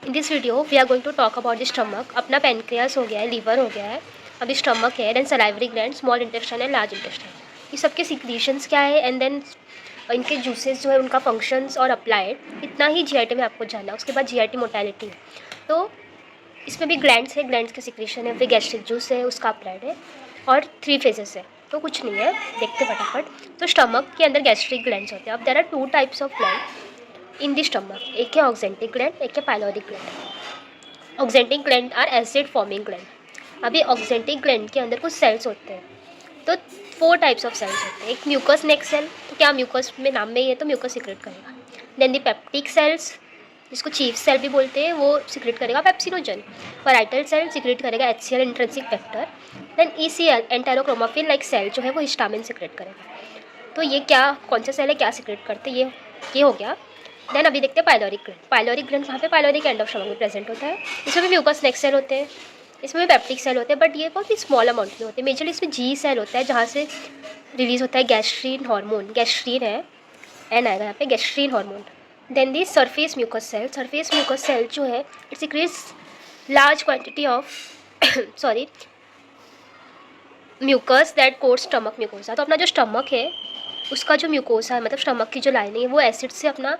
In this video we are going to talk about the stomach. अपना pancreas हो गया है, लीवर हो गया है, अभी स्टमक है, then salivary gland, small intestine and large intestine. ये सबके सिक्रीशंस क्या है एंड देन इनके जूसेस जो है उनका फंक्शंस और अप्लाइड, इतना ही जीआईटी में आपको जानना है। उसके बाद जीआईटी मोटेलिटी है, तो इसमें भी ग्लैंड्स है, ग्लैंड्स के सिक्रीशन है, फिर गैस्ट्रिक जूस है, उसका अप्लाइड है, और 3 फेजेस है। तो कुछ नहीं है, देखते फटाफट। तो स्टमक के अंदर गैस्ट्रिक ग्लैंड्स होते हैं। अब there are 2 types of gland in the stomach, एक है ऑक्जेंटिक ग्लैंड, एक है pyloric gland. Oxyntic gland are acid forming gland. अभी ऑक्जेंटिक ग्लैंड के अंदर कुछ सेल्स होते हैं, तो 4 टाइप्स ऑफ सेल्स होते हैं। एक म्यूकस नेक सेल, तो क्या म्यूकस में नाम में ही है तो म्यूकस सिक्रेट करेगा। देन दी पेप्टिक सेल्स, जिसको चीफ सेल भी बोलते हैं, वो सिक्रेट करेगा पेप्सिनोजन। पैराइटल सेल सिक्रेट करेगा HCl intrinsic factor. Then ECL enterochromaffin like cell जो है वो हिस्टामिन सिक्रेट करेगा। तो ये क्या, कौन सा सेल है, क्या सिक्रेट करते हैं, ये हो गया। देन अभी देखते हैं पाइलोरिक ग्लैंड। पाइलोरिक ग्लैंड कहाँ पे, पाइलोरिक एंड ऑफ स्टमक में प्रेजेंट होता है। इसमें भी म्यूकस नेक सेल होते हैं, इसमें भी पेप्टिक सेल होते हैं, बट ये बहुत ही स्मॉल अमाउंट में होते हैं। मेजरली इसमें जी सेल होता है, जहाँ से रिलीज होता है गैस्ट्रीन हार्मोन। गैस्ट्रीन है, एन आएगा यहाँ पे, gastrin hormone. Then the surface mucous cell. Surface mucous cell जो है it secretes large quantity of sorry mucus that coat stomach mucosa. तो अपना जो स्टमक है उसका जो म्यूकोसा है, मतलब स्टमक की जो लाइनिंग है, वो एसिड से अपना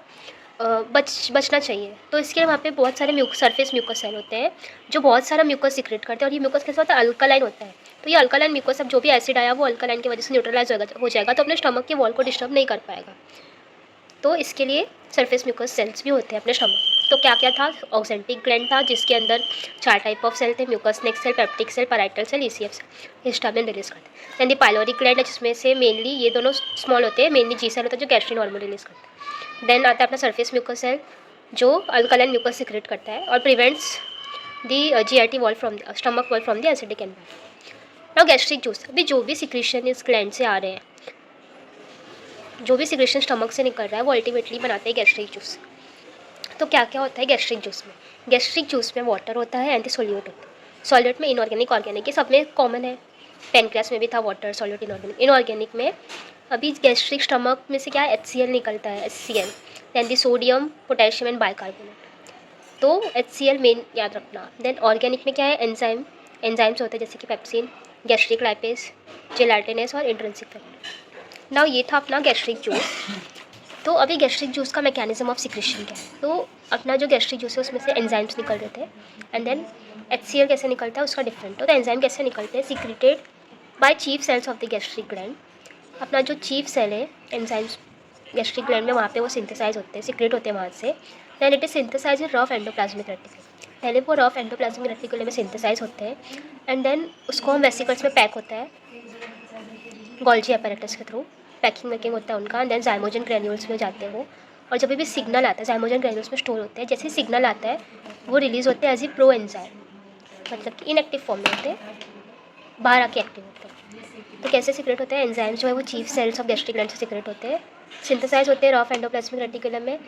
बचना चाहिए। तो इसके लिए वहाँ पे बहुत सारे सरफेस म्यूकस सेल होते हैं जो बहुत सारा म्यूकस सिक्रेट करते हैं, और ये म्यूकस कैसा होता है, अल्कालाइन होता है। तो ये अल्कालाइन म्यूकस, अब जो भी एसिड आया वो अल्कालाइन की वजह से न्यूट्रलाइज हो जाएगा, तो अपने स्टमक के वॉल को डिस्टर्ब नहीं कर पाएगा। तो इसके लिए सरफेस म्यूकस सेल्स भी होते हैं अपने स्टमक। तो क्या क्या था, ऑक्जेंटिक ग्लैंड था जिसके अंदर 4 टाइप ऑफ सेल थे, mucus neck cell, peptic cell, parietal cell, ECF cell, histamine release करते हैं। देन दी पाइलोरिक ग्लैंड है जिसमें से मेनली ये दोनों स्मॉल होते हैं, मेनली जी सेल होता है जो गैस्ट्रीन हार्मोन रिलीज करता है। देन आता है अपना सरफेस म्यूकस सेल जो अल्कालाइन म्यूकस सिक्रेट करता है और prevents the GIT wall from stomach wall from the acidic environment. Now gastric juice, अभी जो भी सिक्रेशन इस ग्लैंड से आ रहे हैं, जो भी सिक्रेशन स्टमक से निकल रहा है वो अल्टीमेटली बनाते हैं गैस्ट्रिक जूस। तो क्या क्या होता है गैस्ट्रिक जूस में, गैस्ट्रिक जूस में वाटर होता है, एंटी सोल्यूट होता है। सॉल्यूट में इनऑर्गेनिक, ऑर्गेनिक, ये सब में कॉमन है। पेनक्रियास में भी था वाटर, सॉल्यूट, इनऑर्गेनिक। इनऑर्गेनिक में अभी गैस्ट्रिक स्टमक में से क्या है, HCl निकलता है, HCl, then the sodium, potassium and bicarbonate. तो HCl मेन याद रखना। देन ऑर्गेनिक में क्या है, एंजाइम्स होते हैं जैसे कि पेप्सिन, गैस्ट्रिक लाइपेज, जेलाटिनस और इंट्रिंसिक फैक्टर। नाउ ये था अपना गैस्ट्रिक जूस। तो अभी गैस्ट्रिक जूस का मैकेनिज्म ऑफ सिक्रेशन क्या है, तो अपना जो गैस्ट्रिक जूस है उसमें से एंजाइम्स निकल रहे थे, एंड देन HCl कैसे निकलता है उसका डिफरेंट। तो एंजाइम कैसे निकलते हैं, secreted by chief cells of the gastric gland. अपना जो चीफ सेल है एंजाइम्स गैस्ट्रिक ग्लैंड में, वहाँ पे वो सिंथेसाइज होते हैं, सिक्रेट होते हैं वहाँ से। Then it is synthesize in rough endoplasmic reticulum. पहले वो रफ एंडोप्लाज्मिक रेटिकुलम में सिंथेसाइज होते हैं, एंड देन उसको हम वेसिकल्स में पैक होता है गोल्जी apparatus के थ्रू, पैकिंग मेकिंग होता है उनका। देन जाइमोजन ग्रेन्यूल्स में जाते हैं वो, और जब भी सिग्नल आता है जाइमोजन ग्रेन्यूल्स में स्टोर होते हैं, जैसे ही सिग्नल आता है वो रिलीज़ होते हैं एज ए प्रो एंजाइम, मतलब कि इनएक्टिव फॉर्म में होते हैं, बाहर आके एक्टिव होते हैं। तो कैसे सिक्रेट होते हैं, एंजाइम्स जो है वो chief cells of gastric gland से सिक्रेट होते हैं, सिंथेसाइज होते हैं रफ एंडोप्लाज्मिक रेटिकुलम में,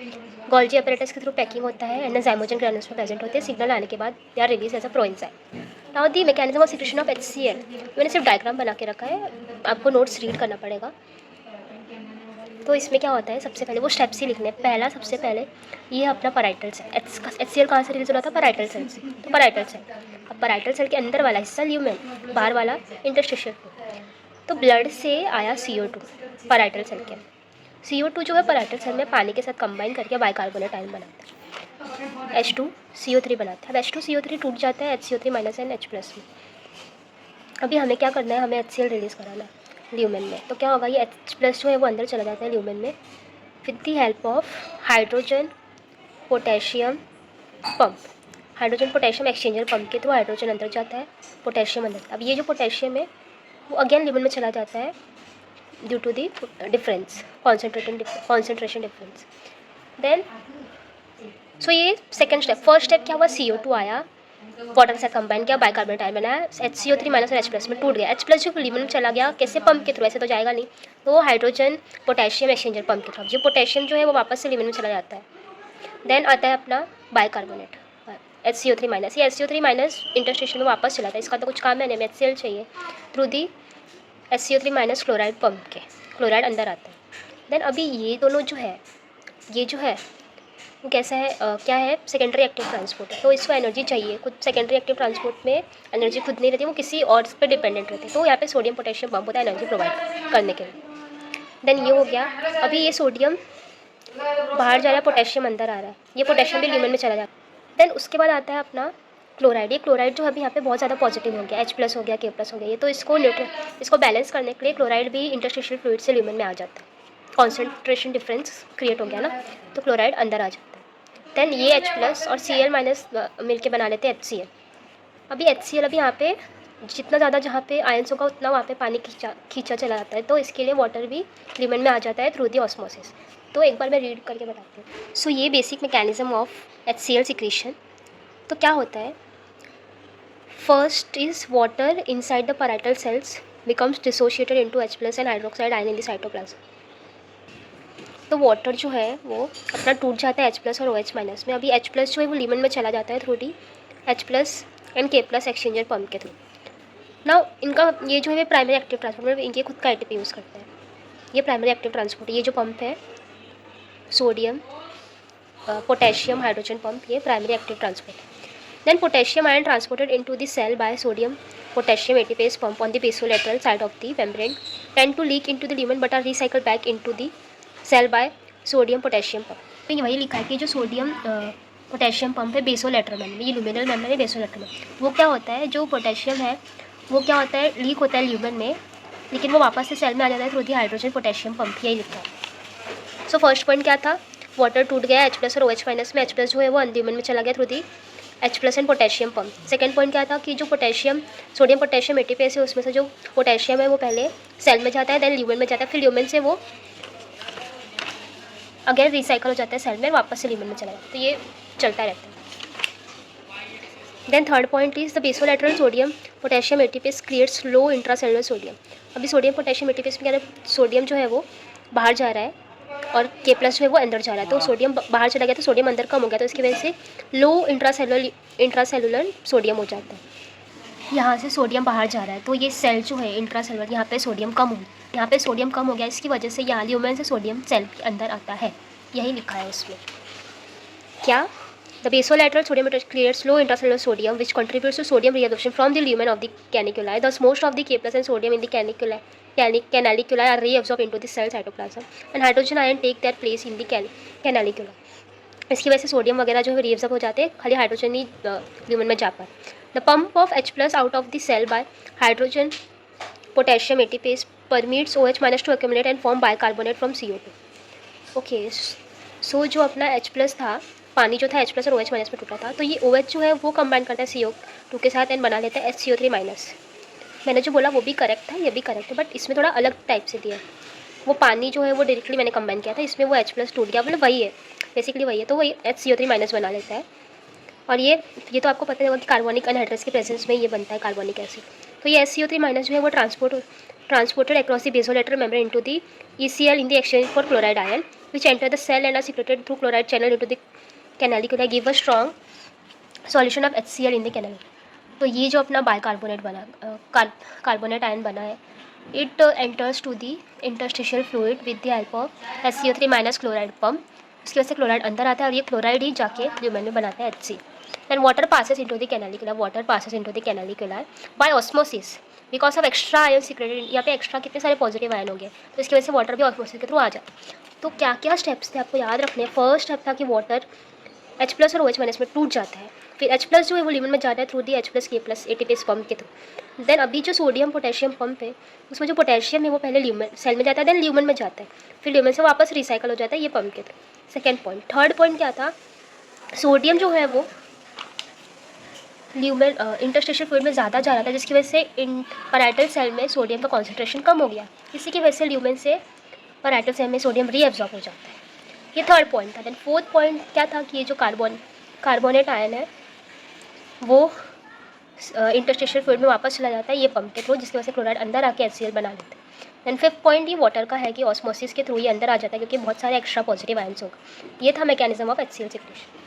गोल्जी apparatus के थ्रू पैकिंग होता है, एंड जाइमोजन ग्रेन्यूल्स में प्रेजेंट होते हैं। सिग्नल आने के बाद they are release as a proenzyme. Now the mechanism of secretion of HCl, मैंने सिर्फ डायग्राम बना के रखा है, आपको नोट्स रीड करना पड़ेगा। तो इसमें क्या होता है, सबसे पहले वो स्टेप्स ही लिखने हैं। पहला सबसे पहले ये अपना पैराइटल सेल, HCl कहाँ से रिलीज हो रहा था, पैराइटल सेल से। तो पैराइटल सेल, अब पैराइटल सेल के अंदर वाला हिस्सा ल्यूमेन, बाहर वाला इंटरस्टिशियल फ्लूइड। तो ब्लड से आया CO2 पैराइटल सेल के, CO2 जो है पैराइटल सेल में पानी के साथ कंबाइन करके बाइकार्बोनेट आयन बनाता है, H2CO3 बनाता है। अब H2CO3 टूट जाता है HCO3- एंड H+ में। अभी हमें क्या करना है, हमें HCl रिलीज़ कराना है ल्यूमेन में। तो क्या होगा, ये H+ जो है वो अंदर चला जाता है ल्यूमेन में with the help of hydrogen potassium pump. Hydrogen potassium exchanger pump के थ्रू हाइड्रोजन अंदर जाता है, पोटेशियम अंदर। अब ये जो पोटेशियम है वो अगेन ल्यूमेन में चला जाता है due to the difference, concentration difference. Then so ये सेकंड स्टेप। फर्स्ट स्टेप क्या हुआ, CO2 आया, वाटर के साथ कंबाइन किया, बाइकार्बोनेट आयन बनाया, HCO3- और H+ में टूट गया। H+ जो ल्यूमेन में चला गया, कैसे, पंप के थ्रू, ऐसे तो जाएगा नहीं, तो हाइड्रोजन पोटेशियम एक्सचेंजर पंप के थ्रू जो पोटेशियम जो है वो वापस से ल्यूमेन में चला जाता है। देन आता है अपना बाइकार्बोनेट, HCO3-, ये HCO3- इंटरस्टेशन में वापस चला था, इसका तो कुछ काम है नहीं, HCl चाहिए, through the HCO3- chloride pump के, क्लोराइड अंदर आता है। देन अभी ये दोनों जो है, ये जो है वो कैसा है क्या है, सेकेंडरी एक्टिव ट्रांसपोर्ट है, तो इसको एनर्जी चाहिए। खुद सेकेंडरी एक्टिव ट्रांसपोर्ट में एनर्जी खुद नहीं रहती, वो किसी और पे डिपेंडेंट रहती है। तो यहाँ पे सोडियम पोटेशियम पंप होता है एनर्जी प्रोवाइड करने के लिए। देन ये हो गया। अभी ये सोडियम बाहर जा रहा है, पोटेशियम अंदर आ रहा है, ये पोटेशियम भी ल्यूमेन में चला जाता है। देन उसके बाद आता है अपना क्लोराइड। ये क्लोराइड जो अभी यहाँ पे बहुत ज़्यादा पॉजिटिव हो गया, H+ हो गया, K+ हो गया, ये तो इसको बैलेंस करने के लिए क्लोराइड भी इंटरस्टिशियल फ्लूइड से ल्यूमेन में आ जाता है। कॉन्सेंट्रेशन डिफरेंस क्रिएट हो गया ना, तो क्लोराइड अंदर आ जाता है। देन ये H+ और Cl- मिल के बना लेते हैं HCl। अभी HCl अभी यहाँ पे जितना ज़्यादा जहाँ पे आयंस होगा उतना वहाँ पे पानी खींचा चला जाता है, तो इसके लिए वाटर भी ल्यूमेन में आ जाता है थ्रू दी ऑस्मोसिस। तो एक बार मैं रीड करके बताती हूँ। सो ये basic mechanism of HCl secretion. तो क्या होता है, first is water inside the parietal cells becomes dissociated into H+ and hydroxide ion in the cytoplasm. तो वाटर जो है वो अपना टूट जाता है H+ और OH- में। अभी H+ जो है वो ल्यूमेन में चला जाता है through the H+ and K+ exchanger pump के थ्रू। ना इनका ये जो है प्राइमरी एक्टिव ट्रांसपोर्ट, इनके खुद का ATP यूज़ करते हैं। ये प्राइमरी एक्टिव ट्रांसपोर्ट, ये जो पंप है सोडियम पोटेशियम हाइड्रोजन पंप, ये प्राइमरी एक्टिव ट्रांसपोर्ट है। Then potassium ion transported into the cell by sodium potassium ATPase pump on the basolateral side of the membrane tend to leak into the lumen but are recycled back into the cell by sodium potassium pump. तो ये वही लिखा है कि जो sodium potassium pump है बेसोलेटरल membrane, ये लुमिनल membrane है बेसोलेटरल में, वो क्या होता है, जो पोटेशियम है वो क्या होता है, लीक होता है ल्यूमेन में, लेकिन वो वापस से सेल में आ जाता है through the hydrogen potassium pump, यही लिखा है। सो फर्स्ट पॉइंट क्या था, वाटर टूट गया H+ और OH- में, H+ जो है वो ल्यूमेन में चला गया through the H+ and potassium pump. Second point क्या था कि जो पोटेशियम सोडियम पोटेशियम ATPase है उसमें से जो पोटेशियम है वो पहले सेल में जाता है, देन ल्यूमेन में जाता है, फिर ल्यूमेन से वो अगेन रिसाइकल हो जाता है सेल में, वापस से ल्यूमेन में चला जाता है। तो ये चलता रहता है। Then third point is the basolateral sodium potassium ATPase creates low intracellular sodium. अभी सोडियम पोटेशियम ATPase में क्या है, सोडियम जो है वो बाहर जा रहा है और K+ जो है वो अंदर जा रहा है, तो सोडियम बाहर चला गया तो सोडियम अंदर कम हो गया, तो इसकी वजह से लो इंट्रासेलुलर सोडियम हो जाता है। यहाँ से सोडियम बाहर जा रहा है, तो ये सेल जो है इंट्रासेलुलर, यहाँ पे सोडियम कम हो, यहाँ पे सोडियम कम हो गया, इसकी वजह से यहाँ ल्यूमेन से सोडियम सेल के अंदर आता है, यही लिखा है उसमें। क्या, the basolateral sodium creates low intracellular sodium which contributes to sodium reabsorption from the lumen of the canaliculi. Thus most of the K+ and sodium in the canaliculi are reabsorbed into the cell cytoplasm and hydrogen ion take their place in the canaliculi. इसकी वजह से sodium वगैरह जो है reabsorb हो जाते हैं, खाली हाइड्रोजन ही ल्यूमेन में जा पाए। The pump of H+ out of the cell by hydrogen potassium ATPase permits OH- to accumulate and form bicarbonate from CO2. Okay, so जो अपना H+ था, पानी जो था H+ और OH- में टूटा था, तो ये OH जो है वो कंबाइन करता है CO2 के साथ एंड बना लेता है HCO3-। मैंने जो बोला वो भी करेक्ट था, ये भी करेक्ट है, बट इसमें थोड़ा अलग टाइप से दिया है। वो पानी जो है वो डायरेक्टली मैंने कंबाइन किया था, इसमें वो H+ टूट गया, मतलब वही है, बेसिकली वही है, तो वही HCO3- बना लेता है। और ये तो आपको पता होगा कि कार्बोनिक अनहाइड्रस के प्रेजेंस में ये बनता है कार्बोनिक एसिड। तो ये HCO3- जो है वो transported across the basolateral membrane into the ECl in the exchange for chloride ion which enter the cell and are secreted through chloride channel into the canaliculi give a strong solution of HCl in the canaliculi। तो ये जो अपना bicarbonate बना carbonate ion बना है, it enters to the interstitial fluid with the help of HCO3- chloride pump. उसकी वजह से क्लोराइड अंदर आता है और ये क्लोराइड ही जाके ल्यूमेन में बनाता है HC। Then water passes into the canaliculi. Water passes into the canaliculi by osmosis because of extra ion secreted। यहाँ पे एक्स्ट्रा कितने सारे पॉजिटिव आयन हो गए, तो इसकी वजह से वाटर भी ऑस्मोसिस के थ्रू आ जाता है। तो क्या क्या स्टेप्स थे आपको याद रखने हैं। फर्स्ट स्टेप था कि वाटर H+ और OH- में टूट जाता है, फिर H+ जो है वो ल्यूमेन में जाता है through the H+ K+ ATPase pump के थ्रू। देन अभी जो सोडियम पोटेशियम पंप है उसमें जो पोटेशियम है वो पहले ल्यूमेन सेल में जाता है, देन ल्यूमेन में जाता है, फिर ल्यूमेन से वापस रिसाइकल हो जाता है ये पंप के through. Second point. Third point क्या था, सोडियम जो है वो ल्यूमेन इंटरस्टिशियल फ्लूइड में ज़्यादा जा रहा था, जिसकी वजह से इन पैराइटल सेल में सोडियम का कॉन्सेंट्रेशन कम हो गया, इसी की वजह से ल्यूमेन से पैराइटल सेल में सोडियम रीअब्जॉर्ब हो जाता है। ये थर्ड पॉइंट था। देन फोर्थ पॉइंट क्या था कि ये जो कार्बोनेट आयन है वो इंटरस्टिशियल फ्लूइड में वापस चला जाता है ये पंप के थ्रू, जिसकी वजह से क्लोराइड अंदर आके HCl बना लेते हैं। देन फिफ्थ पॉइंट ये वाटर का है कि ऑस्मोसिस के थ्रू ये अंदर आ जाता है क्योंकि बहुत सारे एक्स्ट्रा पॉजिटिव आयंस होगा। ये था मैकेनिज्म ऑफ HCl सिक्रेशन।